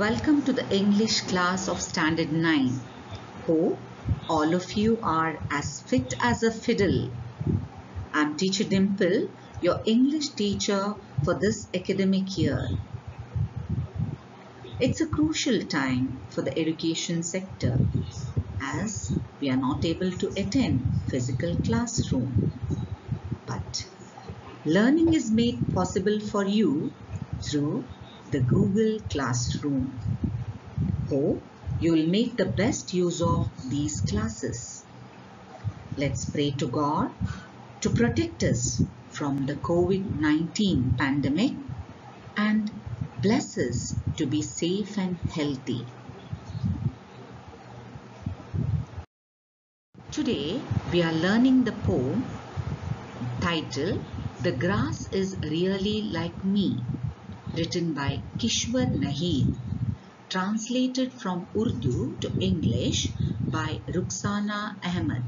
Welcome to the English class of Standard 9. Hope all of you are as fit as a fiddle. I'm Teacher Dimple, your English teacher for this academic year. It's a crucial time for the education sector as we are not able to attend physical classroom. But learning is made possible for you through the Google Classroom. Hope you will make the best use of these classes. Let's pray to God to protect us from the COVID-19 pandemic and bless us to be safe and healthy. Today we are learning the poem titled "The Grass is Really Like Me," written by Kishwar Naheed, translated from Urdu to English by Rukhsana Ahmed.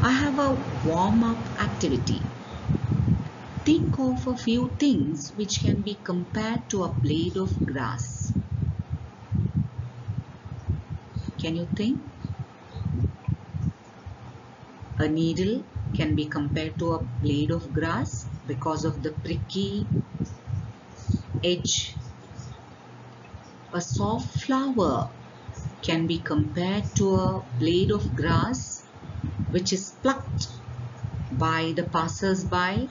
I have a warm-up activity. Think of a few things which can be compared to a blade of grass. Can you think? A needle can be compared to a blade of grass because of the pricky edge. A soft flower can be compared to a blade of grass which is plucked by the passers-by.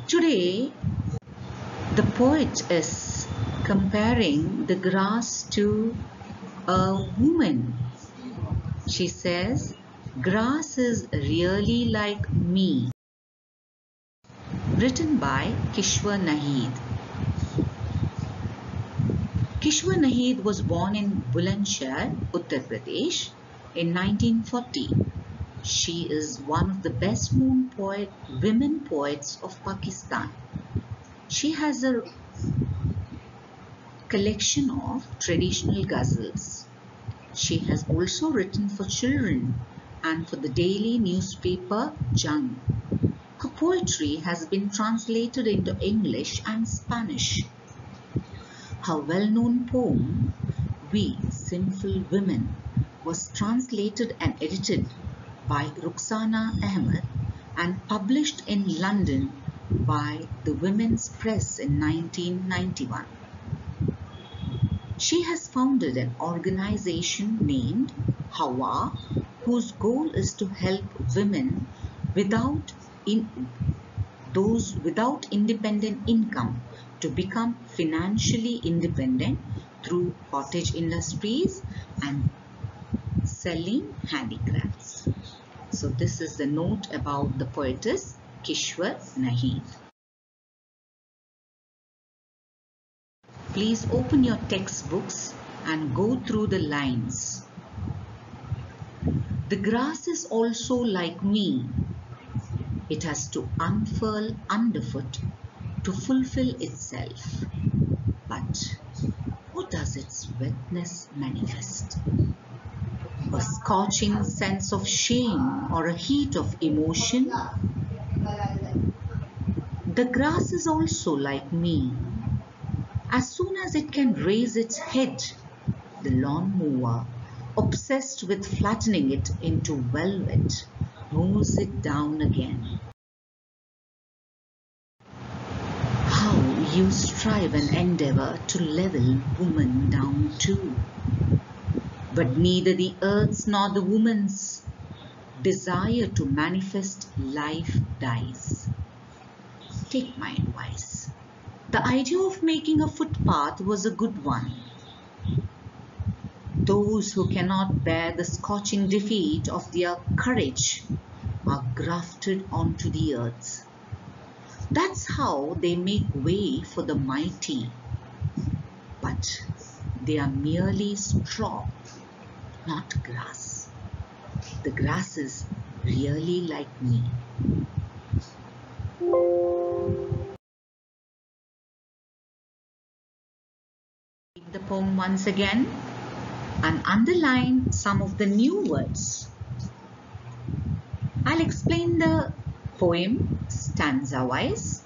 Today, the poet is comparing the grass to a woman. She says, "Grass is really like me." Written by Kishwar Naheed. Kishwar Naheed was born in Bulandshahr, Uttar Pradesh in 1940. She is one of the best known women poets of Pakistan. She has a collection of traditional ghazals. She has also written for children and for the daily newspaper Jung. Her poetry has been translated into English and Spanish. Her well-known poem, "We Sinful Women," was translated and edited by Rukhsana Ahmed and published in London by the Women's Press in 1991. She has founded an organization named Hawa, whose goal is to help women without independent income to become financially independent through cottage industries and selling handicrafts. So this is the note about the poetess Kishwar Naheed. Please open your textbooks and go through the lines. The grass is also like me. It has to unfurl underfoot to fulfill itself. But what does its wetness manifest? A scorching sense of shame or a heat of emotion? The grass is also like me. As soon as it can raise its head, the lawnmower, obsessed with flattening it into velvet, mows it down again. How you strive and endeavor to level woman down too. But neither the earth's nor the woman's desire to manifest life dies. Take my advice. The idea of making a footpath was a good one. Those who cannot bear the scorching defeat of their courage are grafted onto the earth. That's how they make way for the mighty. But they are merely straw, not grass. The grass is really like me. Read the poem once again and underline some of the new words. I'll explain the poem stanza-wise.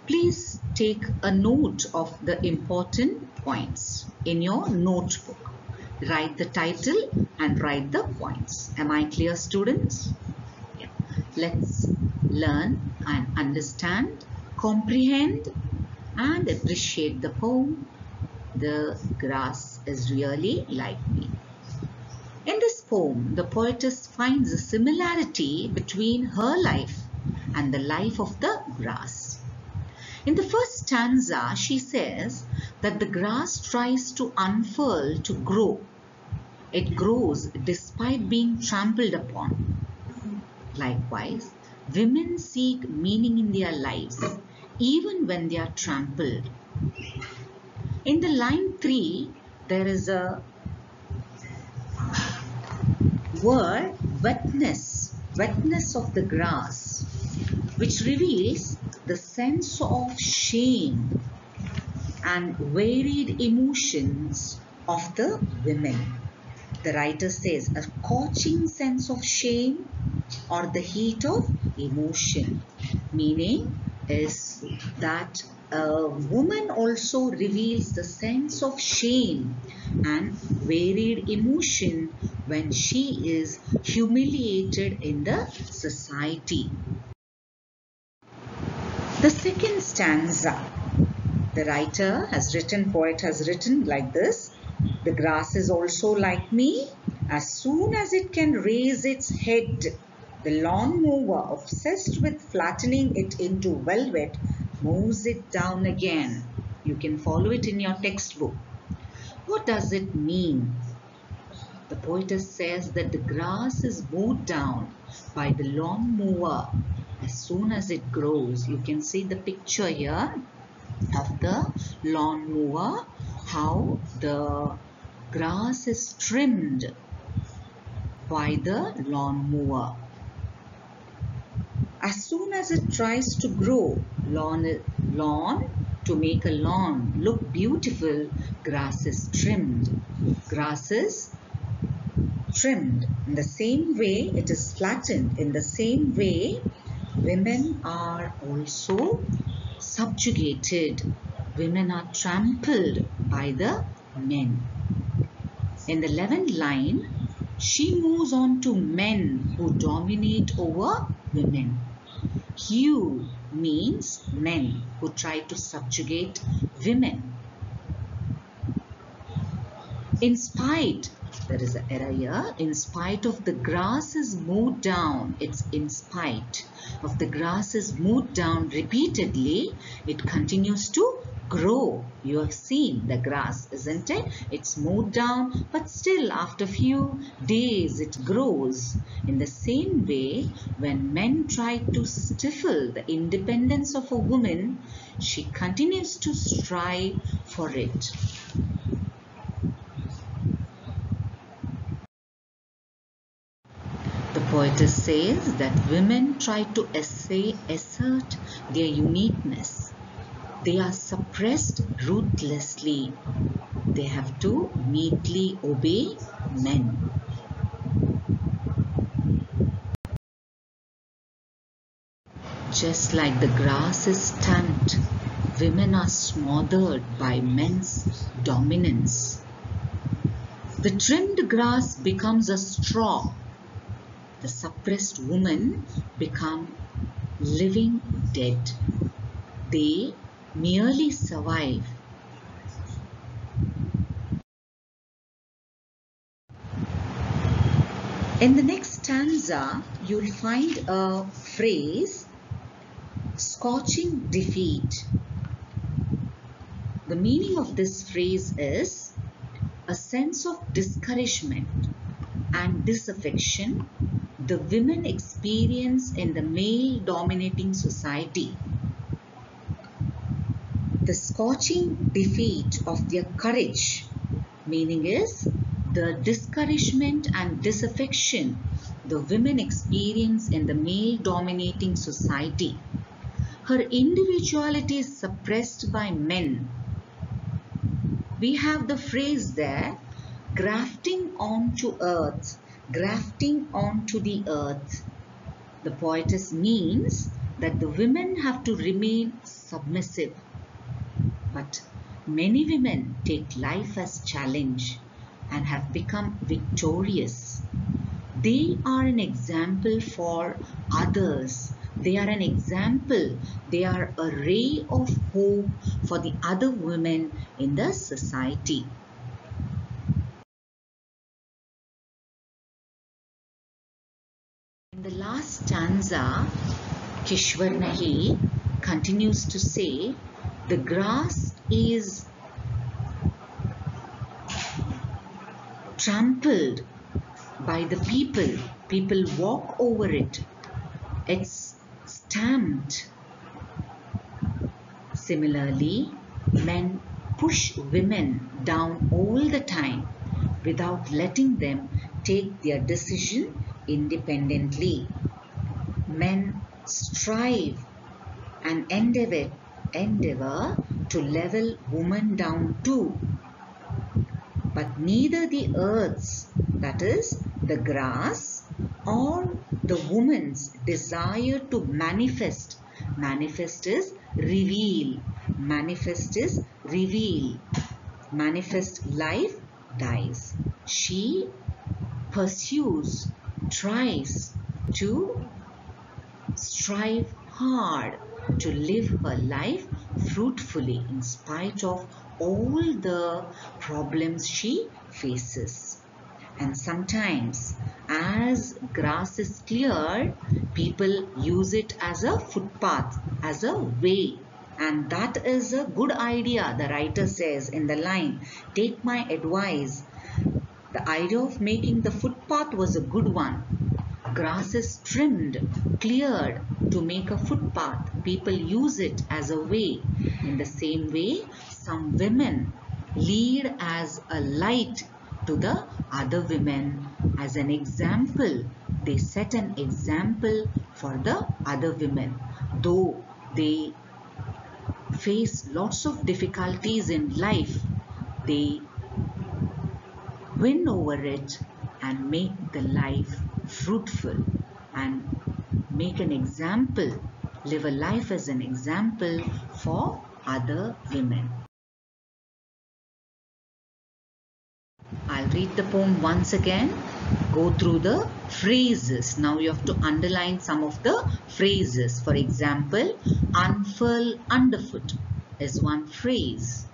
Please take a note of the important points in your notebook. Write the title and write the points. Am I clear, students? Yeah. Let's learn and understand, comprehend and appreciate the poem, "The Grass is Really Like Me." In this poem, the poetess finds a similarity between her life and the life of the grass. In the first stanza, she says that the grass tries to unfurl, to grow. It grows despite being trampled upon. Likewise, women seek meaning in their lives, even when they are trampled. In the line 3, there is a word wetness of the grass, which reveals the sense of shame and varied emotions of the women. The writer says a scorching sense of shame or the heat of emotion, meaning is that a woman also reveals the sense of shame and varied emotion when she is humiliated in the society. The second stanza, the poet has written like this: "The grass is also like me. As soon as it can raise its head, the lawn mower, obsessed with flattening it into velvet, mows it down again." You can follow it in your textbook. What does it mean? The poetess says that the grass is mowed down by the lawn mower as soon as it grows. You can see the picture here of the lawn mower, how the grass is trimmed by the lawn mower. As soon as it tries to grow, lawn to make a lawn look beautiful, grass is trimmed. Grass is trimmed. In the same way, it is flattened. In the same way, women are also subjugated. Women are trampled by the men. In the 11th line, she moves on to men who dominate over women. Hue means men who try to subjugate women. In spite, there is an error here. In spite of the grass is mowed down. It's in spite of the grass is mowed down repeatedly, it continues to grow. You have seen the grass, isn't it? It's mowed down, but still after few days it grows. In the same way, when men try to stifle the independence of a woman, she continues to strive for it. The poetess says that women try to assert their uniqueness. They are suppressed ruthlessly. They have to meekly obey men. Just like the grass is stamped, women are smothered by men's dominance. The trimmed grass becomes a straw. The suppressed women become living dead. They merely survive. In the next stanza, you'll find a phrase, scorching defeat. The meaning of this phrase is a sense of discouragement and disaffection the women experience in the male-dominating society. The scorching defeat of their courage, meaning is the discouragement and disaffection the women experience in the male-dominating society. Her individuality is suppressed by men. We have the phrase there, grafting onto earth, grafting onto the earth. The poetess means that the women have to remain submissive. But many women take life as challenge and have become victorious. They are an example for others. They are an example. They are a ray of hope for the other women in the society. In the last stanza, Kishwar Nahi continues to say, the grass is trampled by the people. People walk over it. It's stamped. Similarly, men push women down all the time without letting them take their decision independently. Men strive and endeavor to level women down too. But neither the earth's, that is the grass, or the woman's desire to manifest is reveal, manifest life dies. She pursues, tries to strive hard to live her life fruitfully in spite of all the problems she faces. And sometimes as grass is cleared, people use it as a footpath, as a way. And that is a good idea, the writer says in the line, take my advice. The idea of making the footpath was a good one. Grass is trimmed, cleared to make a footpath. People use it as a way. In the same way, some women lead as a light to the other women. As an example, they set an example for the other women. Though they face lots of difficulties in life, they win over it and make the life fruitful and make an example, live a life as an example for other women. I'll read the poem once again. Go through the phrases. Now you have to underline some of the phrases. For example, unfurl underfoot is one phrase.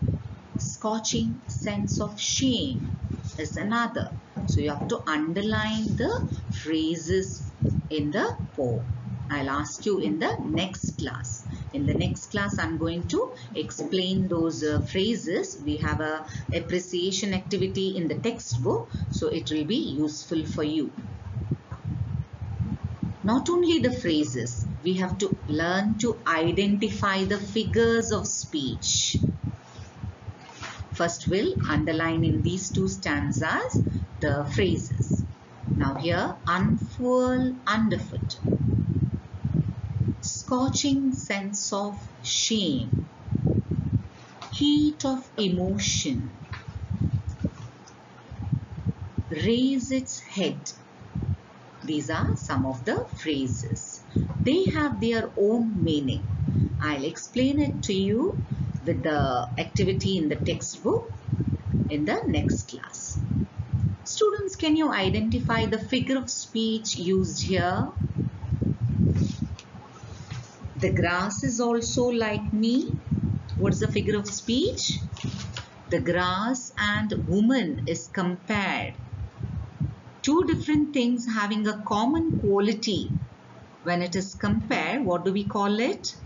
Scorching sense of shame is another. So you have to underline the phrases in the poem. I'll ask you in the next class. In the next class, I'm going to explain those phrases. We have a appreciation activity in the textbook, so it will be useful for you. Not only the phrases, we have to learn to identify the figures of speech. First, we'll underline in these two stanzas the phrases. Now here, unfurl underfoot. Scorching sense of shame. Heat of emotion. Raise its head. These are some of the phrases. They have their own meaning. I'll explain it to you with the activity in the textbook in the next class. Students, can you identify the figure of speech used here? The grass is also like me. What's the figure of speech? The grass and woman is compared. Two different things having a common quality. When it is compared, what do we call it?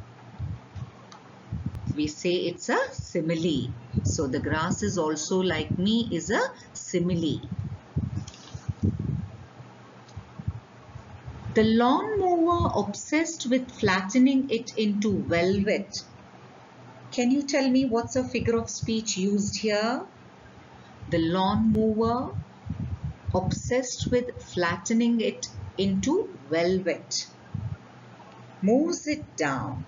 We say it's a simile. So the grass is also like me is a simile. The lawnmower obsessed with flattening it into velvet. Can you tell me what's a figure of speech used here? The lawnmower obsessed with flattening it into velvet. Mows it down.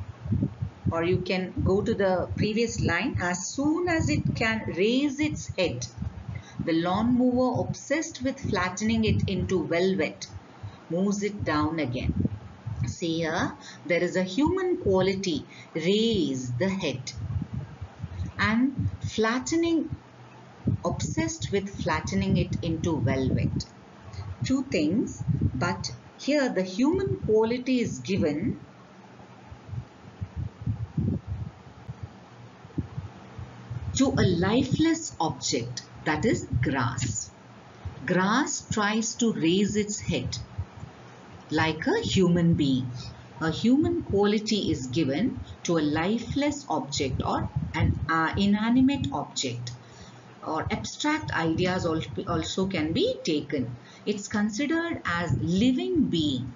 Or you can go to the previous line. As soon as it can raise its head, the lawnmower obsessed with flattening it into velvet moves it down again. See here, there is a human quality, raise the head, and flattening, obsessed with flattening it into velvet. Two things, but here the human quality is given to a lifeless object, that is grass. Grass tries to raise its head like a human being. A human quality is given to a lifeless object or an inanimate object, or abstract ideas also can be taken. It's considered as living being.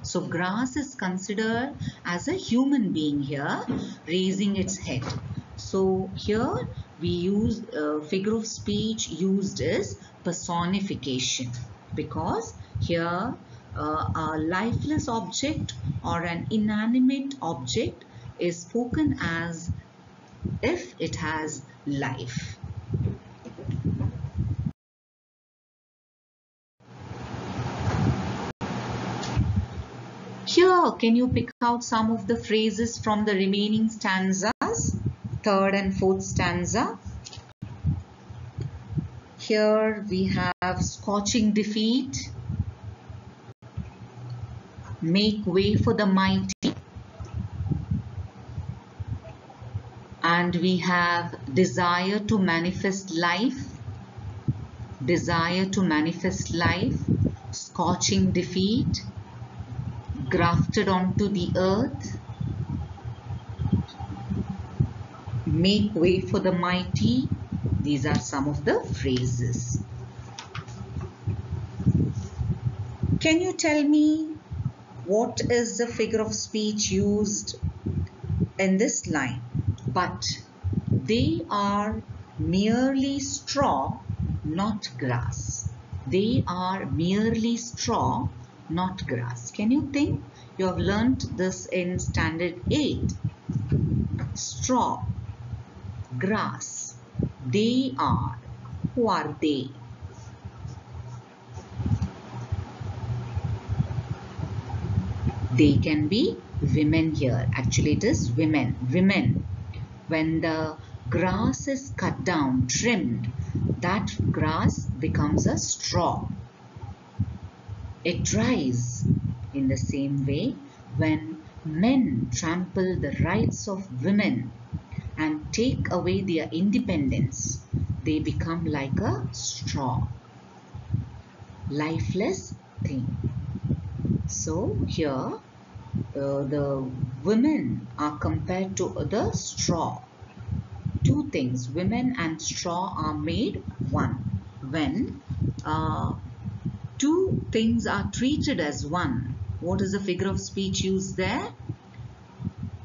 So grass is considered as a human being here, raising its head. So here we use figure of speech used as personification, because here a lifeless object or an inanimate object is spoken as if it has life. Here, can you pick out some of the phrases from the remaining stanzas, third and fourth stanza? Here we have scorching defeat, make way for the mighty, and we have desire to manifest life, scorching defeat, grafted onto the earth, make way for the mighty. These are some of the phrases. Can you tell me what is the figure of speech used in this line? But they are merely straw, not grass. They are merely straw, not grass. Can you think? You have learnt this in standard 8. Straw, grass, they are. Who are they? They can be women here. Actually, it is women. Women. When the grass is cut down, trimmed, that grass becomes a straw. It dries. In the same way, when men trample the rights of women and take away their independence, they become like a straw, lifeless thing. So here the women are compared to the straw. Two things, women and straw are made one. When two things are treated as one, what is the figure of speech used there?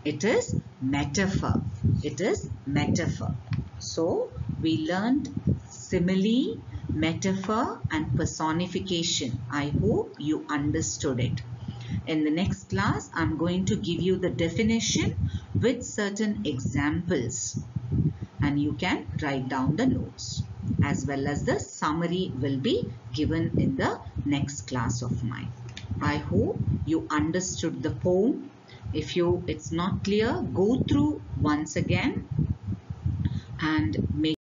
It is metaphor. It is metaphor. So we learned simile, metaphor and personification. I hope you understood it. In the next class, I'm going to give you the definition with certain examples, and you can write down the notes, as well as the summary will be given in the next class of mine. I hope you understood the poem. If it's not clear, go through once again and make